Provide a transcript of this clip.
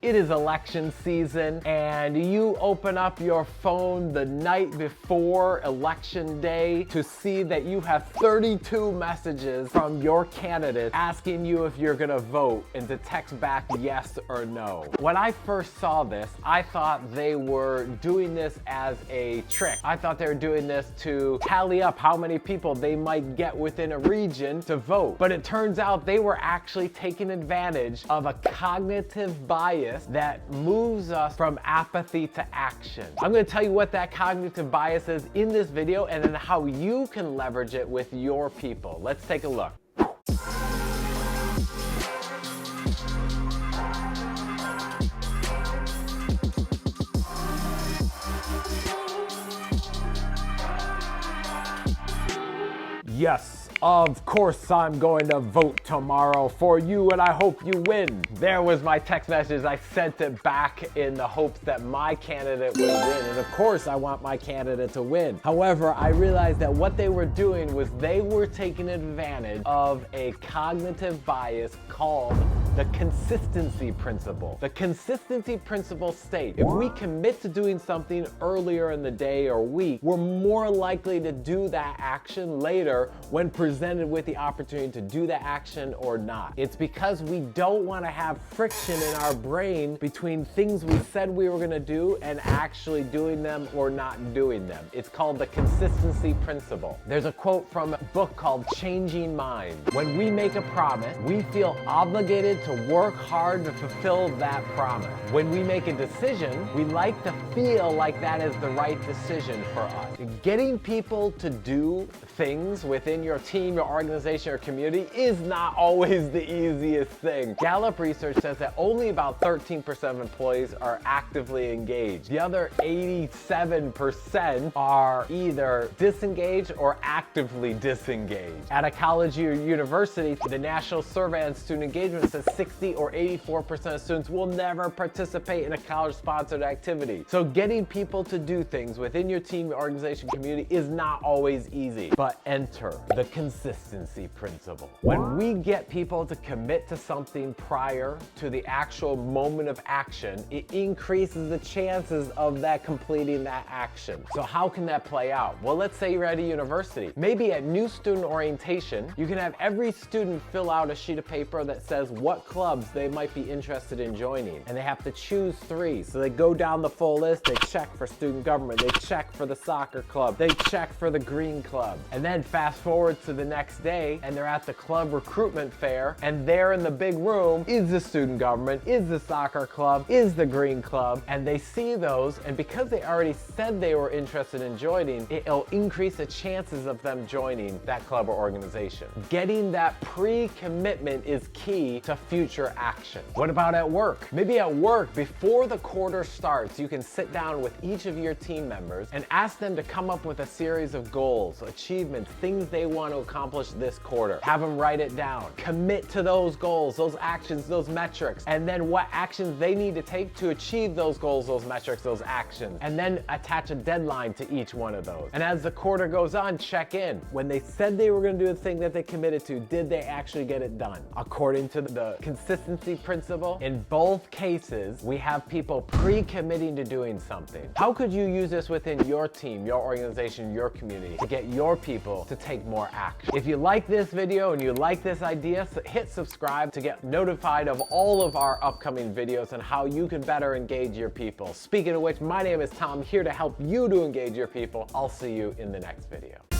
It is election season, and you open up your phone the night before election day to see that you have 32 messages from your candidate asking you if you're gonna vote and to text back yes or no. When I first saw this, I thought they were doing this as a trick. I thought they were doing this to tally up how many people they might get within a region to vote. But it turns out they were actually taking advantage of a cognitive bias that moves us from apathy to action. I'm going to tell you what that cognitive bias is in this video and then how you can leverage it with your people. Let's take a look. Yes, of course I'm going to vote tomorrow for you and I hope you win. There was my text message. I sent it back in the hopes that my candidate would win. And of course I want my candidate to win. However, I realized that what they were doing was they were taking advantage of a cognitive bias called the consistency principle. The consistency principle states if we commit to doing something earlier in the day or week, we're more likely to do that action later when presented with the opportunity to do that action or not. It's because we don't want to have friction in our brain between things we said we were going to do and actually doing them or not doing them. It's called the consistency principle. There's a quote from a book called Changing Minds. When we make a promise, we feel obligated to work hard to fulfill that promise. When we make a decision, we like to feel like that is the right decision for us. Getting people to do things within your team, your organization, or community is not always the easiest thing. Gallup research says that only about 13% of employees are actively engaged. The other 87% are either disengaged or actively disengaged. At a college or university, the national survey on student engagement says 60 or 84% of students will never participate in a college-sponsored activity. So getting people to do things within your team, your organization, community is not always easy. But enter the consistency principle. When we get people to commit to something prior to the actual moment of action, it increases the chances of that completing that action. So how can that play out? Well, let's say you're at a university. Maybe at new student orientation, you can have every student fill out a sheet of paper that says what clubs they might be interested in joining. And they have to choose 3. So they go down the full list, they check for student government, they check for the soccer club, they check for the green club. And then fast forward to the next day and they're at the club recruitment fair and there in the big room is the student government, is the soccer club, is the green club, and they see those, and because they already said they were interested in joining, it'll increase the chances of them joining that club or organization. Getting that pre-commitment is key to future action. What about at work? Maybe at work, before the quarter starts, you can sit down with each of your team members and ask them to come up with a series of goals, achievements, things they want to accomplish this quarter. Have them write it down. Commit to those goals, those actions, those metrics, and then what actions they need to take to achieve those goals, those metrics, those actions, and then attach a deadline to each one of those. And as the quarter goes on, check in. When they said they were going to do the thing that they committed to, did they actually get it done? According to the consistency principle, in both cases, we have people pre-committing to doing something. How could you use this within your team, your organization, your community to get your people to take more action? If you like this video and you like this idea, hit subscribe to get notified of all of our upcoming videos and how you can better engage your people. Speaking of which, my name is Tom, here to help you to engage your people. I'll see you in the next video.